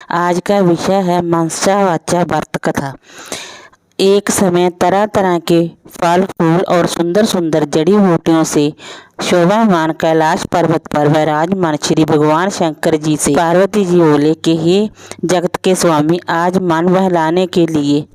आज का विषय है मनसा वाचा व्रत कथा। एक समय तरह तरह के फल फूल और सुंदर सुंदर जड़ी बूटियों से शोभामान कैलाश पर्वत पर विराजमान श्री भगवान शंकर जी से पार्वती जी बोले कि हे जगत के स्वामी, आज मन बहलाने के लिए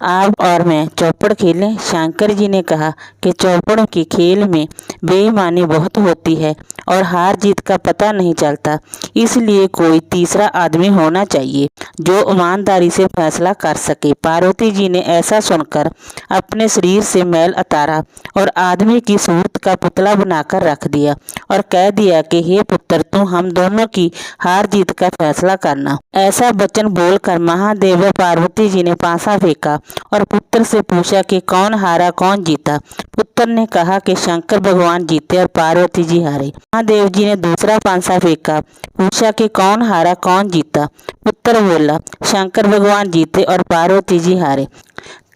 आप और मैं चौपड़ खेलें। शंकर जी ने कहा कि चौपड़ों के खेल में बेईमानी बहुत होती है और हार जीत का पता नहीं चलता, इसलिए कोई तीसरा आदमी होना चाहिए जो ईमानदारी से फैसला कर सके। पार्वती जी ने ऐसा सुनकर अपने शरीर से मैल उतारा और आदमी की सूरत का पुतला बनाकर रख दिया और कह दिया कि हे पुत्र, तू हम दोनों की हार जीत का फैसला करना। ऐसा वचन बोलकर महादेव व पार्वती जी ने पासा फेंका और पुत्र से पूछा कि कौन हारा कौन जीता। पुत्र ने कहा कि शंकर भगवान जीते और पार्वती जी हारे। महादेव जी ने दूसरा पांसा फेंका, पूछा कि कौन हारा कौन जीता। पुत्र बोला शंकर भगवान जीते और पार्वती जी हारे।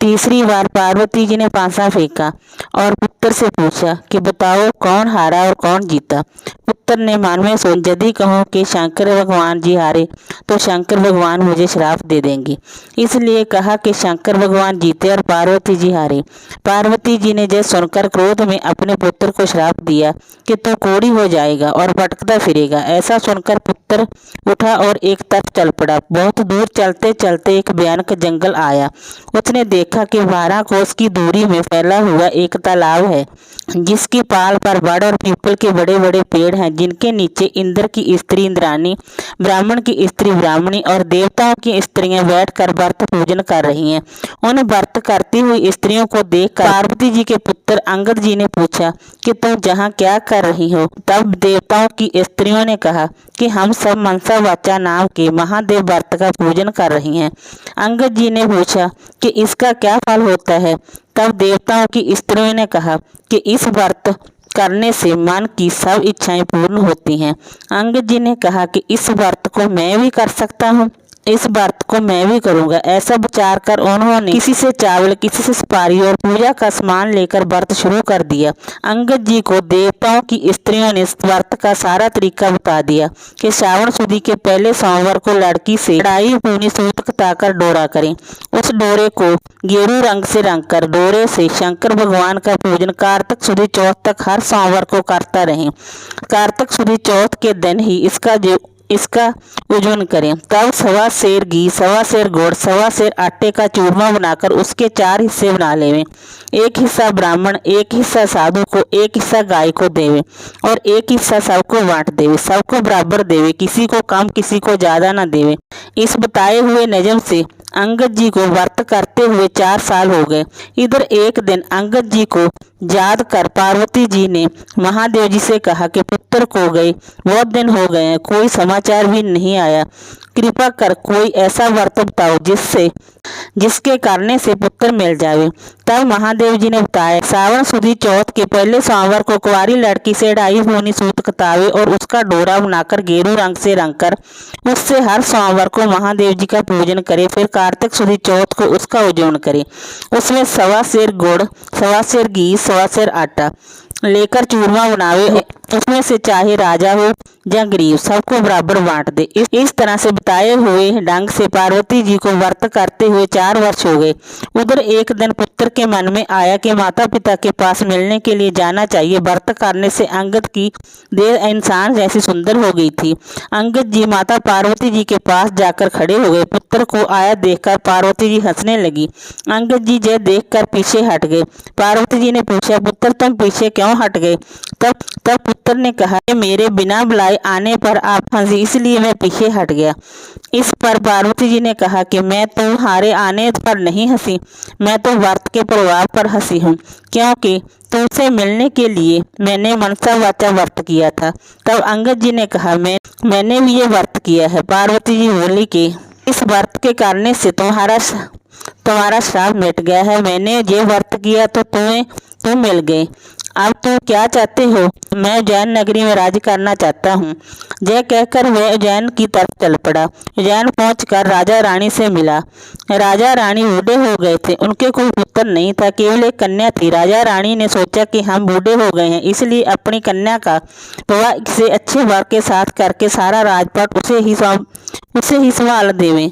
तीसरी बार पार्वती जी ने पांसा फेंका और पुत्र से पूछा कि बताओ कौन हारा और कौन जीता। पुत्र ने मन में सोचा, यदि कहूँ कि शंकर भगवान जी हारे तो शंकर भगवान मुझे श्राप दे देंगे, इसलिए कहा कि शंकर भगवान जीते और पार्वती जी हारे। पार्वती जी ने यह सुनकर क्रोध में अपने पुत्र को श्राप दिया कि तू कोढ़ी हो जाएगा और भटकता फिरेगा। ऐसा सुनकर पुत्र उठा और एक तरफ चल पड़ा। बहुत दूर चलते चलते एक भयानक जंगल आया। उसने देखा कि 12 कोस की दूरी में फैला हुआ एक तालाब है, जिसकी पाल पर बड़ और पीपल के बड़े बड़े पेड़ हैं, जिनके नीचे इंद्र की स्त्री इंद्राणी, ब्राह्मण की स्त्री ब्राह्मणी और देवताओं की स्त्रियां बैठकर व्रत पूजन कर रही हैं। उन व्रत करती हुई स्त्रियों को देखकर पार्वती जी के पुत्र अंगद जी ने पूछा कि तुम यहाँ क्या कर रही हो। तब देवताओं की स्त्रियों ने कहा कि हम सब मनसा वाचा नाम के महादेव व्रत का पूजन कर रही हैं। अंगद जी ने पूछा कि इसका क्या फल होता है। तब देवताओं की स्त्रियों ने कहा कि इस व्रत करने से मन की सब इच्छाएं पूर्ण होती हैं। अंगद जी ने कहा कि इस व्रत को मैं भी कर सकता हूँ, इस व्रत को मैं भी करूंगा। ऐसा विचार कर उन्होंने किसी से चावल, किसी से सुपारी और पूजा का सामान लेकर व्रत शुरू कर दिया। अंगद जी को देवताओं की स्त्रियों ने व्रत का सारा तरीका बता दिया कि श्रावण सुदी के पहले सोमवार को लड़की से कढ़ाई पूनी सूत कताकर डोरा करें। उस डोरे को गेरू रंग से रंगकर डोरे से शंकर भगवान का पूजन कार्तिक सुदी चौथ तक हर सोमवार को करता रहें। कार्तिक सुदी चौथ के दिन ही इसका पूजन करें। तब 1.25 सेर घी, 1.25 सेर गुड़, 1.25 सेर आटे का चूरमा बनाकर उसके 4 हिस्से बना लेवें। एक हिस्सा ब्राह्मण, एक हिस्सा साधु को, एक हिस्सा गाय को देवे और एक हिस्सा सबको बांट देवे। सबको बराबर देवे, किसी को कम किसी को ज्यादा न देवे। इस बताए हुए नियम से अंगद जी को व्रत करते हुए 4 साल हो गए। इधर एक दिन अंगद जी को याद कर पार्वती जी ने महादेव जी से कहा कि पुत्र खो गए, बहुत दिन हो गए हैं, कोई समाचार भी नहीं आया। कृपा कर कोई ऐसा व्रत बताओ जिसके करने से पुत्र मिल जावे। तब महादेव जी ने बताया, श्रावण सुदी चौथ के पहले सोमवार को कुंवारी लड़की से ढाई होनी सूत कतावे और उसका डोरा बनाकर गेरू रंग से रंगकर उससे हर सोमवार को महादेव जी का पूजन करे। फिर कार्तिक सुदी चौथ को उसका पूजन करे। उसमें 1.25 सेर गुड़, 1.25 सेर घी, 1.25 सेर आटा लेकर चूरमा बनावे। उसमें से चाहे राजा हो या गरीब सबको बराबर बांट दे। इस तरह से बताए हुए ढंग से पार्वती जी को व्रत करते हुए 4 वर्ष हो गए। उधर एक दिन पुत्र के मन में आया कि माता पिता के पास मिलने के लिए जाना चाहिए। व्रत करने से अंगद की देह इंसान जैसी सुंदर हो गई थी। अंगद जी माता पार्वती जी के पास जाकर खड़े हो गए। पुत्र को आया देखकर पार्वती जी हंसने लगी। अंगद जी यह देखकर पीछे हट गए। पार्वती जी ने पूछा, पुत्र तुम पीछे क्यों हट गए। तब पुत्र ने कहा कि मेरे बिना बुलाए आने पर आप हंसी, इसलिए मैं पीछे हट गया। इस पर पार्वती जी ने कहा कि मैं तुम्हारे आने पर नहीं हंसी, मैं तो व्रत के प्रभाव पर हंसी हूँ, क्योंकि तुमसे मिलने के लिए मैंने मनसा वाचा व्रत किया था। तब अंगद जी ने कहा, मैंने भी ये व्रत किया है। पार्वती जी बोली कि इस व्रत के करने से तुम्हारा श्राप मिट गया है। मैंने ये व्रत किया तो तुम मिल गए। अब तुम क्या चाहते हो? मैं उज्जैन नगरी में राज करना चाहता हूँ। यह कहकर वह उज्जैन की तरफ चल पड़ा। उज्जैन पहुंचकर राजा रानी से मिला। राजा रानी बूढ़े हो गए थे, उनके कोई पुत्र नहीं था, केवल एक कन्या थी। राजा रानी ने सोचा कि हम बूढ़े हो गए हैं, इसलिए अपनी कन्या का विवाह किसी अच्छे वर के साथ करके सारा राजपाट उसे ही संभाल देवें।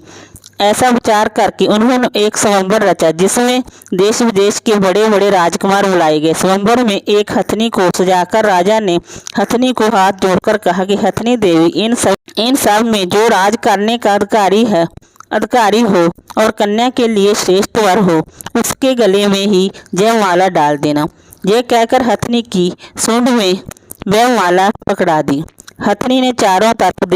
ऐसा विचार करके उन्होंने एक स्वयंवर रचा, जिसमें देश विदेश के बड़े बड़े राजकुमार बुलाए गए। स्वयंवर में एक हथनी को सजाकर राजा ने हथनी को हाथ जोड़कर कहा कि हथनी देवी, इन सब में जो राज करने का अधिकारी हो और कन्या के लिए श्रेष्ठ वर हो, उसके गले में ही जयमाला डाल देना। यह कहकर हथनी की सूंड में वह माला पकड़ा दी। हथनी ने चारों तरफ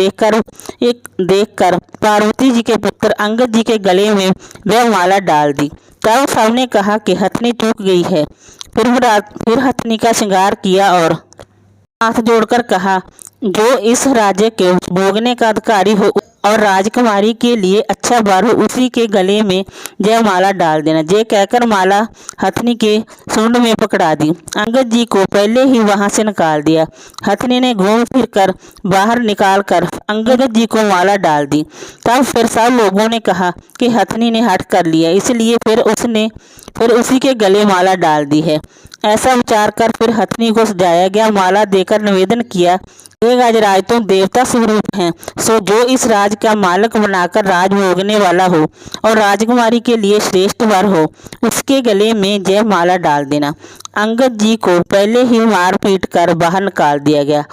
देखकर पार्वती जी के पुत्र अंगद जी के गले में वह माला डाल दी। तब सबने कहा कि हथनी चूक गई है। फिर हथनी का श्रृंगार किया और हाथ जोड़कर कहा, जो इस राज्य के भोगने का अधिकारी हो और राजकुमारी के लिए अच्छा वर हो, उसी के गले में जयमाला डाल देना। ये कहकर माला हथनी के सूंड में पकड़ा दी। अंगद जी को पहले ही वहां से निकाल दिया। हथनी ने घूम फिर कर बाहर निकाल कर अंगद जी को माला डाल दी। तब फिर सब लोगों ने कहा कि हथनी ने हट कर लिया, इसलिए फिर उसी के गले माला डाल दी है। ऐसा विचार कर फिर हथनी को सजाया गया। माला देकर निवेदन किया, हे गजराज, तुम देवता स्वरूप हैं, सो जो इस राज का मालिक बनाकर राज भोगने वाला हो और राजकुमारी के लिए श्रेष्ठ वर हो, उसके गले में जय माला डाल देना। अंगद जी को पहले ही मार पीट कर बाहर निकाल दिया गया।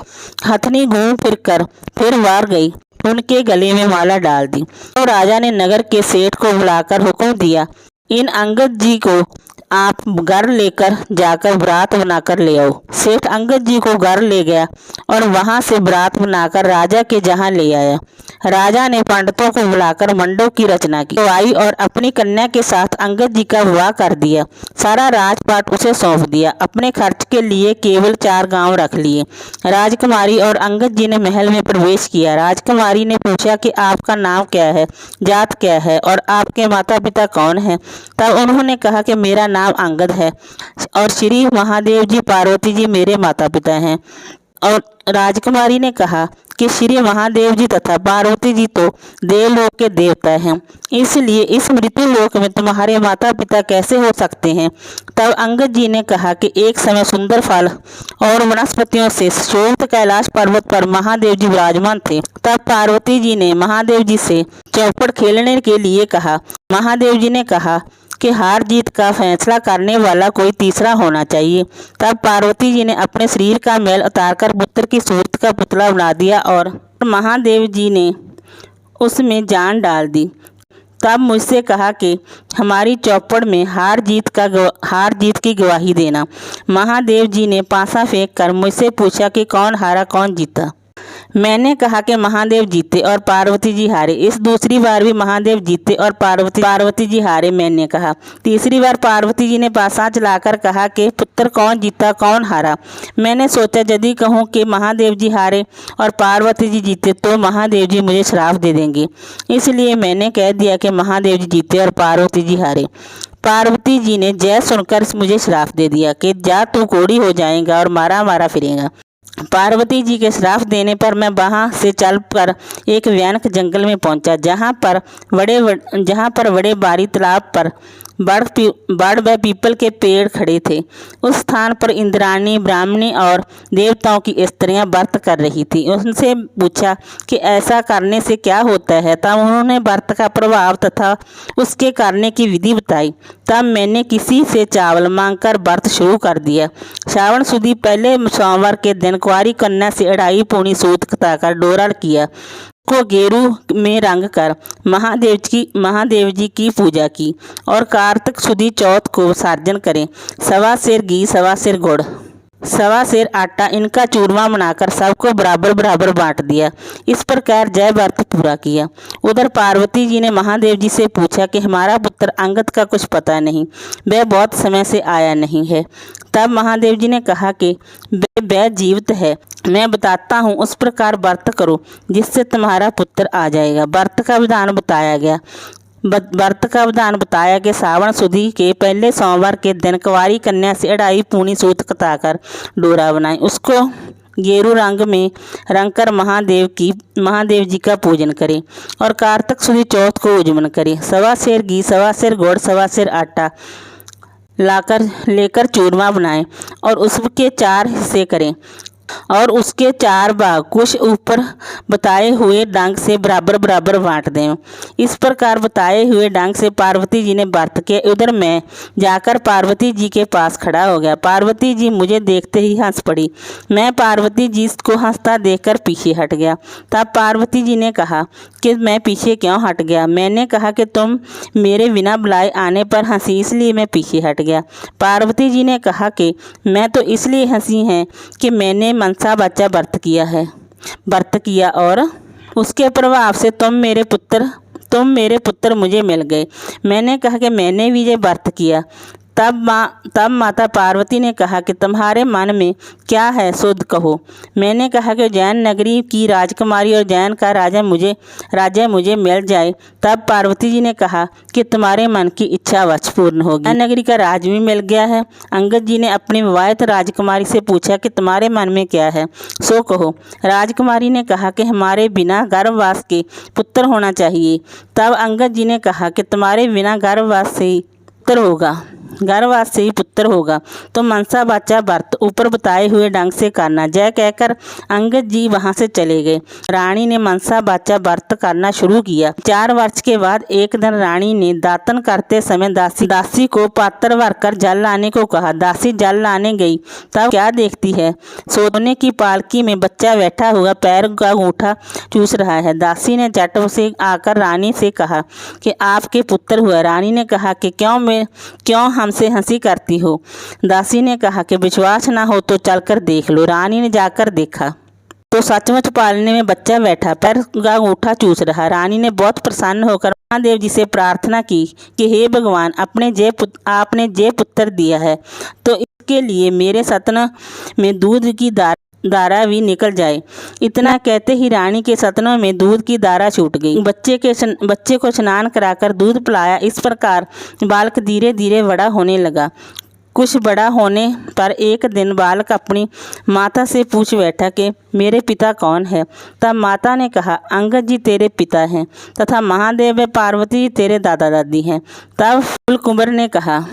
हथनी घूम फिर कर फिर बाहर गई, उनके गले में माला डाल दी। तो राजा ने नगर के सेठ को बुलाकर हुक्म दिया, इन अंगद जी को आप घर लेकर जाकर बरात बनाकर ले आओ। सेठ अंगद जी को घर ले गया और वहां से बरात बनाकर राजा के जहां ले आया। राजा ने पंडितों को बुलाकर मंडप की रचना की और अपनी कन्या के साथ अंगद जी का विवाह कर दिया। सारा राजपाट उसे सौंप दिया। अपने खर्च के लिए केवल 4 गांव रख लिए। राजकुमारी और अंगद जी ने महल में प्रवेश किया। राजकुमारी ने पूछा कि आपका नाम क्या है, जात क्या है और आपके माता पिता कौन हैं। तब उन्होंने कहा कि मेरा नाम अंगद है और श्री महादेव जी पार्वती जी मेरे माता पिता हैं। और राजकुमारी ने कहा कि श्री महादेव जी तथा पार्वती जी तो देवलोक के देवता हैं, इसलिए इस मृत्यु लोक में तुम्हारे माता पिता कैसे हो सकते हैं। तब अंगद जी ने कहा कि एक समय सुंदर फल और वनस्पतियों से शोभित कैलाश पर्वत पर महादेव जी विराजमान थे। तब पार्वती जी ने महादेव जी से चौपड़ खेलने के लिए कहा। महादेव जी ने कहा कि हार जीत का फैसला करने वाला कोई तीसरा होना चाहिए। तब पार्वती जी ने अपने शरीर का मैल उतारकर पुत्र की सूरत का पुतला बना दिया और महादेव जी ने उसमें जान डाल दी। तब मुझसे कहा कि हमारी चौपड़ में हार जीत की गवाही देना। महादेव जी ने पासा फेंक कर मुझसे पूछा कि कौन हारा कौन जीता। मैंने कहा कि महादेव जीते और पार्वती जी हारे। इस दूसरी बार भी महादेव जीते और पार्वती जी हारे, मैंने कहा। तीसरी बार पार्वती जी ने पासा चलाकर कहा कि पुत्र कौन जीता कौन हारा। मैंने सोचा यदि कहूँ कि महादेव जी हारे और पार्वती जी जीते तो महादेव जी मुझे श्राप दे देंगे, इसलिए मैंने कह दिया कि महादेव जी जीते और पार्वती जी हारे। पार्वती जी ने जय सुनकर मुझे श्राप दे दिया कि जा तू कोढ़ी हो जाएगा और मारा मारा फिरेगा। पार्वती जी के श्राप देने पर मैं वहां से चलकर एक भयानक जंगल में पहुंचा, जहां पर बड़े बारी तालाब पर बड़ व पीपल के पेड़ खड़े थे। उस स्थान पर इंद्राणी, ब्राह्मणी और देवताओं की स्त्रियां व्रत कर रही थी। उनसे पूछा कि ऐसा करने से क्या होता है। तब उन्होंने व्रत का प्रभाव तथा उसके करने की विधि बताई। तब मैंने किसी से चावल मांगकर व्रत शुरू कर दिया। श्रावण सुदी पहले सोमवार के दिन कुंवारी कन्या से 2.5 पूनी सूत कताकर डोरा किया, को गेरू में रंग कर महादेव जी की पूजा की और कार्तिक सुदी चौथ को विसर्जन करें। 1.25 सेर घी, 1.25 सेर गुड़, 1.25 सेर आटा, इनका चूरमा बनाकर सबको बराबर बराबर बांट दिया। इस प्रकार जय व्रत पूरा किया। उधर पार्वती जी ने महादेव जी से पूछा कि हमारा पुत्र अंगद का कुछ पता नहीं, वह बहुत समय से आया नहीं है। तब महादेव जी ने कहा कि वह जीवित है, मैं बताता हूँ, उस प्रकार व्रत करो जिससे तुम्हारा पुत्र आ जाएगा। व्रत का विधान बताया गया। व्रत का विधान बताया कि सावन सुदी के पहले सोमवार के दिन कुंवारी कन्या से अढ़ाई पूनी सूत कताकर डोरा बनाएं, उसको गेरू रंग में रंग कर महादेव जी का पूजन करें और कार्तिक सुदी चौथ को उजमन करें। सवा सेर घी, सवा सेर गुड़, सवा सेर आटा लेकर चूरमा बनाएं और उसके 4 हिस्से करें और उसके 4 भाग कुछ ऊपर बताए हुए ढंग से बराबर बराबर बांट दें। इस प्रकार बताए हुए ढंग से पार्वती जी ने व्रत किया। उधर मैं जाकर पार्वती जी के पास खड़ा हो गया। पार्वती जी मुझे देखते ही हंस पड़ी। मैं पार्वती जी को हंसता देखकर पीछे हट गया। तब पार्वती जी ने कहा कि मैं पीछे क्यों हट गया। मैंने कहा कि तुम मेरे बिना बुलाए आने पर हंसी, इसलिए मैं पीछे हट गया। पार्वती जी ने कहा कि मैं तो इसलिए हंसी हैं कि मैंने मनसा बच्चा व्रत किया और उसके प्रभाव से तुम मेरे पुत्र मुझे मिल गए। मैंने कहा कि मैंने भी ये व्रत किया। तब माता पार्वती ने कहा कि तुम्हारे मन में क्या है, शुद्ध कहो। मैंने कहा कि जैन नगरी की राजकुमारी और जैन का राजा मुझे मिल जाए। तब पार्वती जी ने कहा कि तुम्हारे मन की इच्छा अवश्य पूर्ण होगी। जैन नगरी का राज भी मिल गया है। अंगद जी ने अपनी विवाहित राजकुमारी से पूछा कि तुम्हारे मन में क्या है, सो कहो। राजकुमारी ने कहा कि हमारे बिना गर्भवास के पुत्र होना चाहिए। तब अंगद जी ने कहा कि तुम्हारे बिना गर्भवास से ही पुत्र होगा तो मनसा बाचा व्रत ऊपर बताए हुए ढंग से करना। जय कहकर अंगद जी वहां से चले गए। रानी ने मनसा बाचा व्रत करना शुरू किया। 4 वर्ष के बाद एक दिन रानी ने दातन करते समय दासी को पात्र भरकर जल लाने को कहा। दासी जल लाने गई। तब क्या देखती है, सोने की पालकी में बच्चा बैठा हुआ पैर का अंगूठा चूस रहा है। दासी ने झट से आकर रानी से कहा कि आपके पुत्र हुआ। रानी ने कहा कि क्यों हमसे हंसी करती हो। दासी ने कहा कि विश्वास ना हो तो चलकर देख लो। रानी ने जाकर देखा तो सचमुच पालने में बच्चा बैठा पैर का अंगूठा चूस रहा। रानी ने बहुत प्रसन्न होकर महादेव जी से प्रार्थना की कि हे भगवान, आपने जे पुत्र दिया है तो इसके लिए मेरे सतन में दूध की धारा भी निकल जाए। इतना कहते ही रानी के सतनों में दूध की धारा छूट गई। बच्चे को स्नान कराकर दूध पिलाया। इस प्रकार बालक धीरे धीरे बड़ा होने लगा। कुछ बड़ा होने पर एक दिन बालक अपनी माता से पूछ बैठा कि मेरे पिता कौन है। तब माता ने कहा, अंगद जी तेरे पिता हैं तथा महादेव व पार्वती जी तेरे दादा दादी हैं। तब फूल कुंवर ने कहा,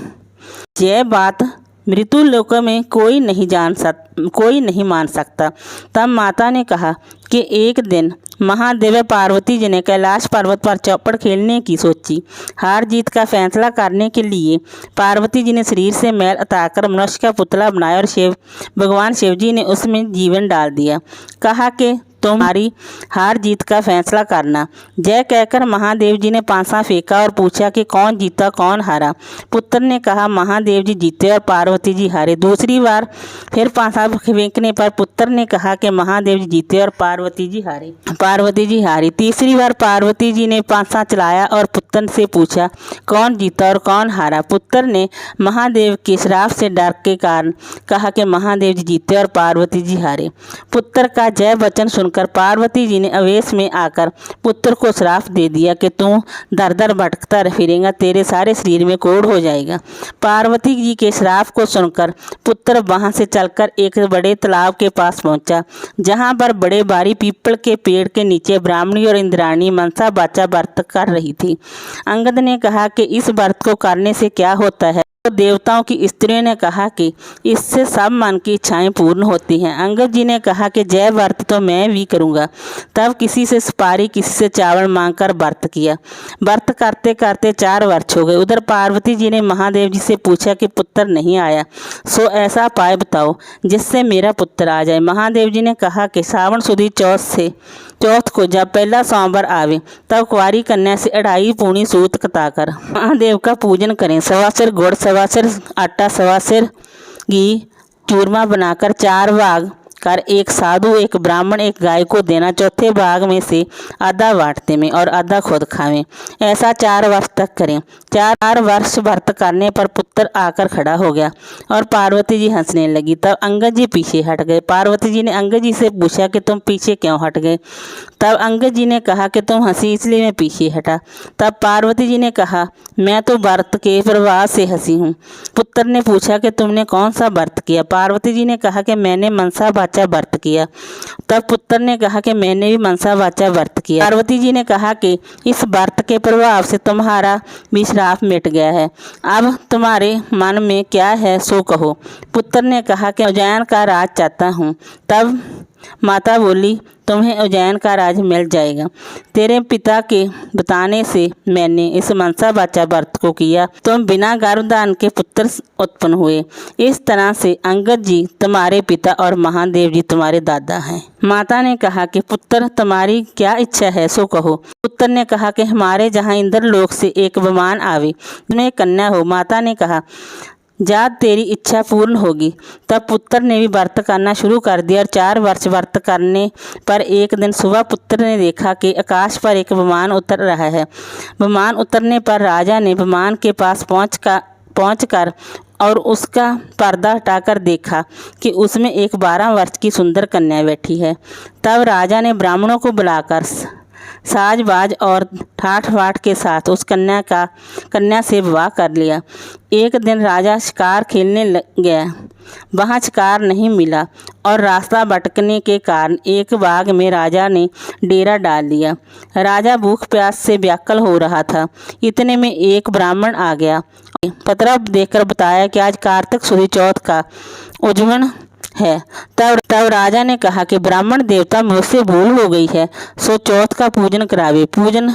यह बात मृत्यु लोक में कोई नहीं मान सकता। तब माता ने कहा कि एक दिन महादेव पार्वती जी ने कैलाश पर्वत पर चौपड़ खेलने की सोची। हार जीत का फैसला करने के लिए पार्वती जी ने शरीर से मैल उतारकर मनुष्य का पुतला बनाया और भगवान शिव जी ने उसमें जीवन डाल दिया। कहा कि तुम्हारी हार जीत का फैसला करना। जय कहकर महादेव जी ने पांसा फेंका और पूछा कि कौन जीता कौन हारा। पुत्र ने कहा महादेव जी जीते और पार्वती जी हारे। दूसरी बार फिर पांसा फेंकने पर पुत्र ने कहा कि महादेव जी जीते और पार्वती जी हारी। तीसरी बार पार्वती जी ने पांसा चलाया और पुत्र से पूछा कौन जीता और कौन हारा। पुत्र ने महादेव के श्राप से डर के कारण कहा कि महादेव जी जीते और पार्वती जी हारे। पुत्र का जय वचन सुनकर पार्वती जी ने आवेश में आकर पुत्र को श्राप दे दिया कि तू दर दर भटकता फिरेगा, तेरे सारे शरीर में कोढ़ हो जाएगा। पार्वती जी के श्राप को सुनकर पुत्र वहां से चलकर एक बड़े तालाब के पास पहुंचा, जहां पर बड़े भारी पीपल के पेड़ के नीचे ब्राह्मणी और इंद्राणी मनसा बाचा व्रत कर रही थी। अंगद ने कहा कि इस व्रत को करने से क्या होता है। तो देवताओं की स्त्रियों ने कहा कि इससे सब मन की इच्छाएं पूर्ण होती हैं। अंगद जी ने कहा कि जय व्रत तो मैं भी करूंगा। तब किसी से सुपारी किसी से चावल मांगकर व्रत किया। व्रत करते करते 4 वर्ष हो गए। उधर पार्वती जी ने महादेव जी से पूछा कि पुत्र नहीं आया, सो ऐसा उपाय बताओ जिससे मेरा पुत्र आ जाए। महादेव जी ने कहा कि सावन सुदी चौथ को जब पहला सोमवार आवे तब कुंवारी कन्या से 2.5 पूनी सूत कताकर महादेव का पूजन करें। 1.25 सेर गुड़, 1.25 सेर आटा, 1.25 सेर घी चूरमा बनाकर 4 भाग कर एक साधु, एक ब्राह्मण, एक गाय को देना। चौथे भाग में से आधा बांटते में और आधा खुद खावें। ऐसा 4 वर्ष तक करें। 4 वर्ष व्रत करने पर पुत्र आकर खड़ा हो गया और पार्वती जी हंसने लगी। तब अंगद जी पीछे हट गए। पार्वती जी ने अंगद जी से पूछा कि तुम पीछे क्यों हट गए। तब अंगद जी ने कहा कि तुम हंसी इसलिए मैं पीछे हटा। तब पार्वती जी ने कहा मैं तो व्रत के प्रभाव से हंसी हूँ। पुत्र ने पूछा कि तुमने कौन सा व्रत किया। पार्वती जी ने कहा कि मैंने मनसा वाचा व्रत किया। तब पुत्र ने कहा कि मैंने भी मनसा वाचा व्रत किया। पार्वती जी ने कहा कि इस व्रत के प्रभाव से तुम्हारा भी श्राप मिट गया है। अब तुम्हारे मन में क्या है सो कहो। पुत्र ने कहा कि उज्जैन का राज चाहता हूँ। तब माता बोली तुम्हें उज्जैन का राज मिल जाएगा। तेरे पिता के बताने से मैंने इस मनसा वाचा व्रत को किया। तुम बिना गर्भधान के पुत्र उत्पन्न हुए। इस तरह से अंगद जी तुम्हारे पिता और महादेव जी तुम्हारे दादा हैं। माता ने कहा कि पुत्र तुम्हारी क्या इच्छा है सो कहो। पुत्र ने कहा कि हमारे जहाँ इंद्रलोक से एक विमान आवे, तुम्हें कन्या हो। माता ने कहा जा तेरी इच्छा पूर्ण होगी। तब पुत्र ने भी व्रत करना शुरू कर दिया और 4 वर्ष व्रत करने पर एक दिन सुबह पुत्र ने देखा कि आकाश पर एक विमान उतर रहा है। विमान उतरने पर राजा ने विमान के पास पहुंचकर और उसका पर्दा हटाकर देखा कि उसमें एक 12 वर्ष की सुंदर कन्या बैठी है। तब राजा ने ब्राह्मणों को बुलाकर साजबाज और ठाठ बाट के साथ उस कन्या से विवाह कर लिया। एक दिन राजा शिकार खेलने गया, वहाँ शिकार नहीं मिला और रास्ता भटकने के कारण एक बाग में राजा ने डेरा डाल लिया। राजा भूख प्यास से व्याकुल हो रहा था। इतने में एक ब्राह्मण आ गया, पत्र देकर बताया कि आज कार्तिक सुदी चौथ का उज्जवल है। तब राजा ने कहा कि ब्राह्मण देवता मुझसे भूल हो गई है, सो चौथ का पूजन करावे। पूजन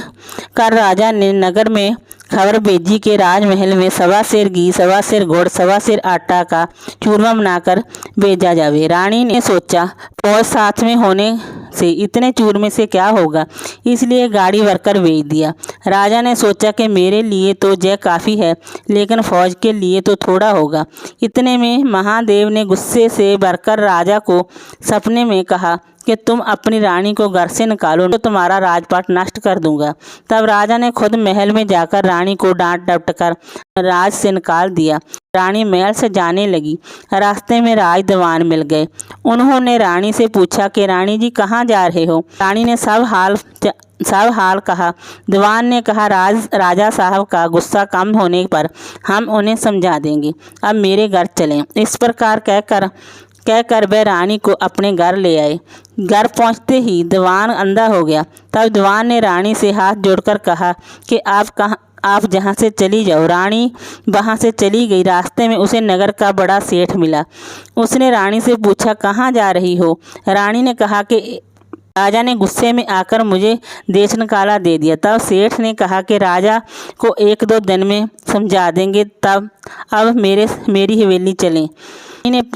कर राजा ने नगर में खबर भेजी कि राजमहल में 1.25 सेर घी, 1.25 सेर गुड़, 1.25 सेर आटा का चूरमा बनाकर भेजा जावे। रानी ने सोचा फौज साथ में होने से इतने चूरमे से क्या होगा, इसलिए गाड़ी भरकर भेज दिया। राजा ने सोचा कि मेरे लिए तो जय काफ़ी है, लेकिन फौज के लिए तो थोड़ा होगा। इतने में महादेव ने गुस्से से भरकर राजा को सपने में कहा कि तुम अपनी रानी को घर से निकालो तो तुम्हारा राजपाट नष्ट कर दूंगा। तब राजा ने खुद महल में जाकर रानी को डांट डपट कर राज से निकाल दिया। रानी महल से जाने लगी। रास्ते में राज दीवान मिल गए। उन्होंने रानी से पूछा कि रानी जी कहाँ जा रहे हो। रानी ने सब हाल कहा। दीवान ने कहा राजा साहब का गुस्सा कम होने पर हम उन्हें समझा देंगे, अब मेरे घर चलें। इस प्रकार कहकर वह रानी को अपने घर ले आए। घर पहुंचते ही दीवान अंधा हो गया। तब दीवान ने रानी से हाथ जोड़कर कहा कि आप जहाँ से चली जाओ। रानी वहाँ से चली गई। रास्ते में उसे नगर का बड़ा सेठ मिला। उसने रानी से पूछा कहाँ जा रही हो। रानी ने कहा कि राजा ने गुस्से में आकर मुझे देश निकाला दे दिया। तब सेठ ने कहा कि राजा को 1-2 दिन में समझा देंगे, तब अब मेरी हवेली चलें।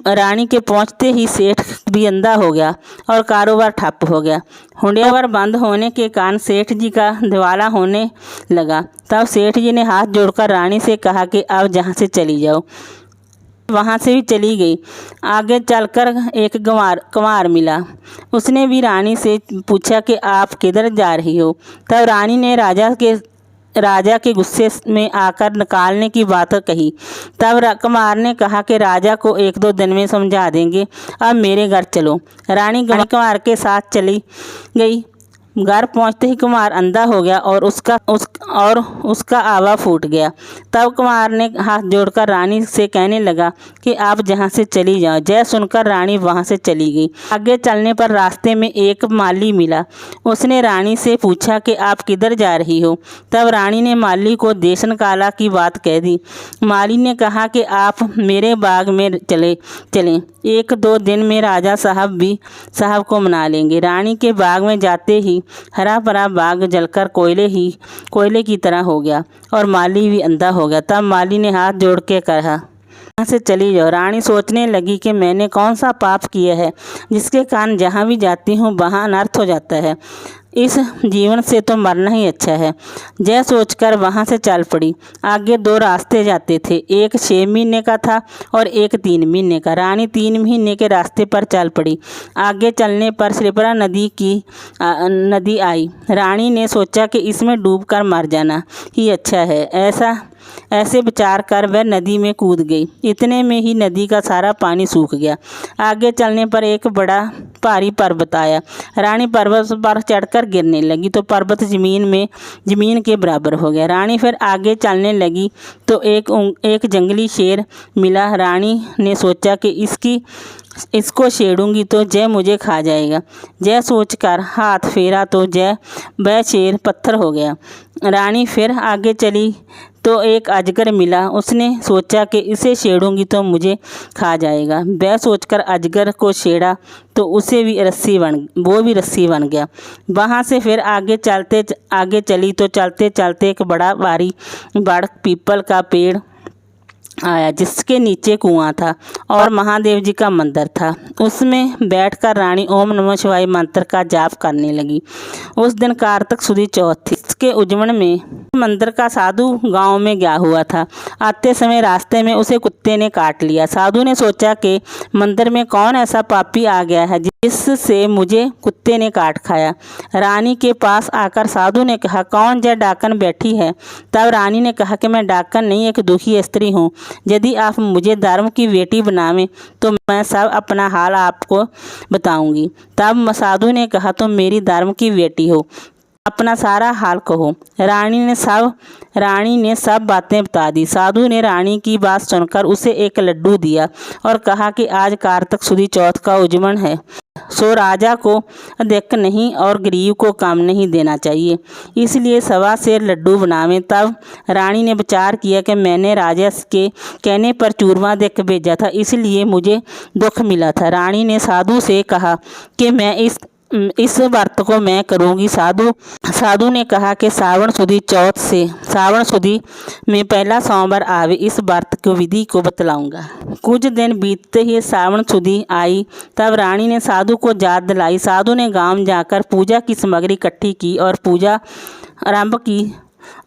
रानी के पहुंचते ही सेठ भी अंधा हो गया और कारोबार ठप हो गया। हुंडियावर बंद होने के कारण सेठ जी का दिवाला होने लगा। तब सेठ जी ने हाथ जोड़कर रानी से कहा कि अब जहाँ से चली जाओ। वहाँ से भी चली गई। आगे चलकर एक कुंवार मिला। उसने भी रानी से पूछा कि आप किधर जा रही हो। तब रानी ने राजा के गुस्से में आकर निकालने की बात कही। तब कुमार ने कहा कि राजा को 1-2 दिन में समझा देंगे, अब मेरे घर चलो। रानी कुमार के साथ चली गई। घर पहुंचते ही कुमार अंधा हो गया और उसका आवा फूट गया। तब कुमार ने हाथ जोड़कर रानी से कहने लगा कि आप जहां से चली जाओ। जय सुनकर रानी वहां से चली गई। आगे चलने पर रास्ते में एक माली मिला। उसने रानी से पूछा कि आप किधर जा रही हो। तब रानी ने माली को देश निकाला की बात कह दी। माली ने कहा कि आप मेरे बाग में चलें, 1-2 दिन में राजा साहब को मना लेंगे। रानी के बाग में जाते ही हरा भरा बाग जलकर कोयले की तरह हो गया और माली भी अंधा हो गया। तब माली ने हाथ जोड़ के कहा यहाँ से चली जाओ। रानी सोचने लगी कि मैंने कौन सा पाप किया है जिसके कारण जहाँ भी जाती हूँ वहाँ अनर्थ हो जाता है। इस जीवन से तो मरना ही अच्छा है। जय सोचकर वहाँ से चल पड़ी। आगे 2 रास्ते जाते थे, एक 6 महीने का था और एक 3 महीने का। रानी 3 महीने के रास्ते पर चल पड़ी। आगे चलने पर शिप्रा नदी आई। रानी ने सोचा कि इसमें डूबकर मर जाना ही अच्छा है। ऐसा ऐसे विचार कर वह नदी में कूद गई। इतने में ही नदी का सारा पानी सूख गया। आगे चलने पर एक बड़ा भारी पर्वत आया। रानी पर्वत पर चढ़कर गिरने लगी तो पर्वत जमीन के बराबर हो गया। रानी फिर आगे चलने लगी तो एक जंगली शेर मिला। रानी ने सोचा कि इसको छेड़ूंगी तो जय मुझे खा जाएगा। जय सोचकर हाथ फेरा तो वह शेर पत्थर हो गया। रानी फिर आगे चली तो एक अजगर मिला। उसने सोचा कि इसे छेड़ूंगी तो मुझे खा जाएगा। वह सोचकर अजगर को छेड़ा तो वो भी रस्सी बन गया। वहाँ से फिर आगे चली तो चलते चलते एक बड़ा पीपल का पेड़ आया जिसके नीचे कुआं था और महादेव जी का मंदिर था। उसमें बैठकर रानी ओम नमः शिवाय मंत्र का जाप करने लगी। उस दिन कार्तिक सुदी चौथ थी। इसके उज्जवल में मंदिर का साधु गांव में गया हुआ था। आते समय रास्ते में उसे कुत्ते ने काट लिया। साधु ने सोचा कि मंदिर में कौन ऐसा पापी आ गया है जिससे मुझे कुत्ते ने काट खाया। रानी के पास आकर साधु ने कहा, कौन जय डाकन बैठी है? तब रानी ने कहा कि मैं डाकन नहीं, एक दुखी स्त्री हूँ। यदि आप मुझे धर्म की बेटी बनावें तो मैं सब अपना हाल आपको बताऊंगी। तब साधु ने कहा, तुम मेरी धर्म की बेटी हो, अपना सारा हाल कहो। रानी ने सब बातें बता दी। साधु ने रानी की बात सुनकर उसे एक लड्डू दिया और कहा कि आज कार्तिक सुदी चौथ का उज्जवल है, सो राजा को अधिक नहीं और गरीब को कम नहीं देना चाहिए, इसलिए 1.25 सेर लड्डू बनावें। तब रानी ने विचार किया कि मैंने राजा के कहने पर चूरमा देकर भेजा था, इसलिए मुझे दुख मिला था। रानी ने साधु से कहा कि मैं इस व्रत को मैं करूंगी। साधु ने कहा कि सावन सुदी में पहला सोमवार आवे, इस व्रत की विधि को बतलाऊंगा। कुछ दिन बीतते ही सावन सुदी आई। तब रानी ने साधु को याद दिलाई। साधु ने गांव जाकर पूजा की सामग्री इकट्ठी की और पूजा आरंभ की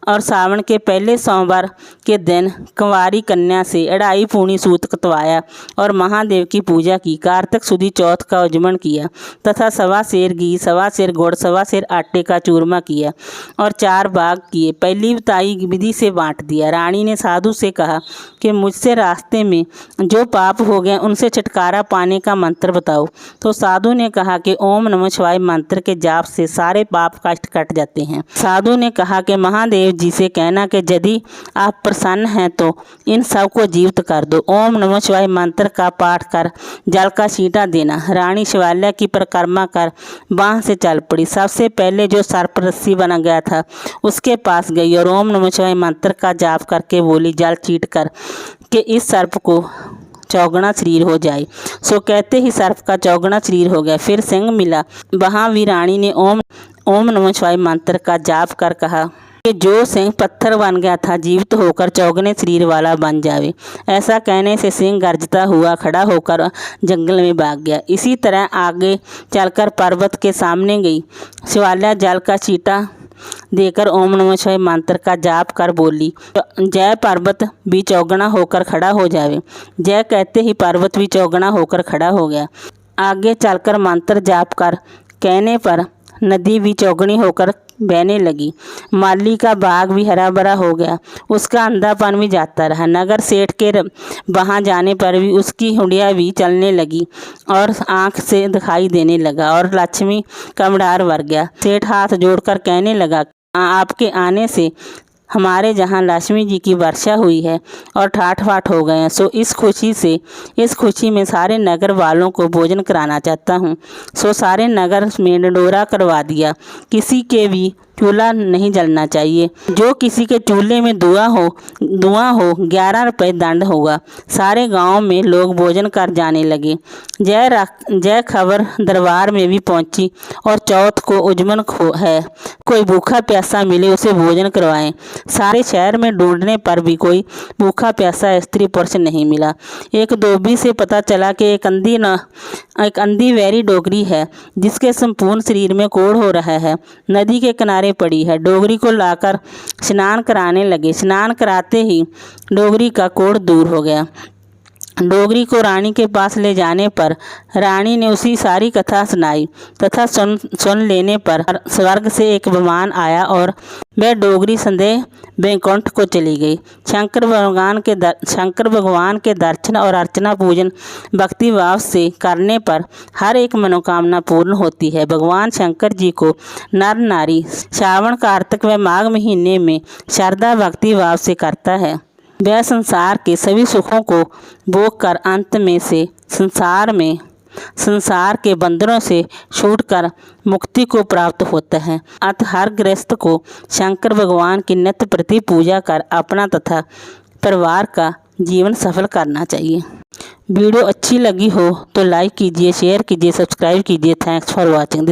और सावन के पहले सोमवार के दिन कुंवारी कन्या से 2.5 पूनी सूत कतवाया और महादेव की पूजा की। कार्तिक सुदी चौथ का उज्जवल किया तथा 1.25 सेर घी, 1.25 सेर गुड़, 1.25 सेर आटे का चूरमा किया और 4 भाग किए। पहली बताई विधि से बांट दिया। रानी ने साधु से कहा कि मुझसे रास्ते में जो पाप हो गए उनसे छुटकारा पाने का मंत्र बताओ। तो साधु ने कहा कि ओम नमः शिवाय मंत्र के जाप से सारे पाप कष्ट कट जाते हैं। साधु ने कहा कि महादेव जी से कहना कि यदि आप प्रसन्न हैं तो इन सब को जीवित कर दो। ओम नमः शिवाय मंत्र का पाठ कर जल का छींटा देना। रानी शिवालय की परिक्रमा कर बांह से चल पड़ी। सबसे पहले जो सर्प रस्सी बना गया था उसके पास गई और ओम नमः शिवाय मंत्र का जाप करके बोली, जल छींट कर कि इस सर्प को चौगुना शरीर हो जाए। सो कहते ही सर्प का चौगुना शरीर हो गया। फिर सिंह मिला। वहाँ भी रानी ने ओम नमः शिवाय मंत्र का जाप कर कहा कि जो सिंह पत्थर बन गया था जीवित होकर चौगुने शरीर वाला बन जावे। ऐसा कहने से सिंह गरजता हुआ खड़ा होकर जंगल में भाग गया। इसी तरह आगे चलकर पर्वत के सामने गई। शिवालय जल का छींटा देकर ओम नमः शिवाय मंत्र का जाप कर बोली, जय पर्वत भी चौगुना होकर खड़ा हो जावे। जय कहते ही पर्वत भी चौगुना होकर खड़ा हो गया। आगे चलकर मंत्र जाप कर कहने पर नदी भी चौगुनी होकर बहने लगी। माली का बाग भी हरा भरा हो गया। उसका अंधापन भी जाता रहा। नगर सेठ के वहाँ जाने पर भी उसकी हुंडिया भी चलने लगी और आँख से दिखाई देने लगा और लक्ष्मी का भंडार भर गया। सेठ हाथ जोड़कर कहने लगा, आपके आने से हमारे जहाँ लक्ष्मी जी की वर्षा हुई है और ठाठ बाट हो गए हैं। सो इस खुशी में सारे नगर वालों को भोजन कराना चाहता हूँ। सो सारे नगर में ढिंढोरा करवा दिया। किसी के भी चूल्हा नहीं जलना चाहिए। जो किसी के चूल्हे में धुआं हो 11 रुपये दंड होगा। सारे गांव में लोग भोजन कर जाने लगे। जय खबर दरबार में भी पहुंची और चौथ को उज्जवल है, कोई भूखा प्यासा मिले उसे भोजन करवाएं। सारे शहर में ढूंढने पर भी कोई भूखा प्यासा स्त्री पुरुष नहीं मिला। एक धोबी से पता चला कि एक अंधी वैरी डोगरी है जिसके संपूर्ण शरीर में कोढ़ हो रहा है। नदी के किनारे पड़ी है। डोगरी को लाकर स्नान कराने लगे। स्नान कराते ही डोगरी का कोढ़ दूर हो गया। डोगरी को रानी के पास ले जाने पर रानी ने उसी सारी कथा सुनाई तथा सुन लेने पर स्वर्ग से एक विमान आया और वह डोगरी संदेह बैकुंठ को चली गई। शंकर भगवान के दर्शन और अर्चना पूजन भक्ति भाव से करने पर हर एक मनोकामना पूर्ण होती है। भगवान शंकर जी को नर नारी श्रावण, कार्तिक व माघ महीने में श्रद्धा भक्ति भाव से करता है। वह संसार के सभी सुखों को भोग कर अंत में से संसार के बंधनों से छूटकर मुक्ति को प्राप्त होता है। अतः हर गृहस्थ को शंकर भगवान की नित्य प्रति पूजा कर अपना तथा परिवार का जीवन सफल करना चाहिए। वीडियो अच्छी लगी हो तो लाइक कीजिए, शेयर कीजिए, सब्सक्राइब कीजिए। Thanks for watching this.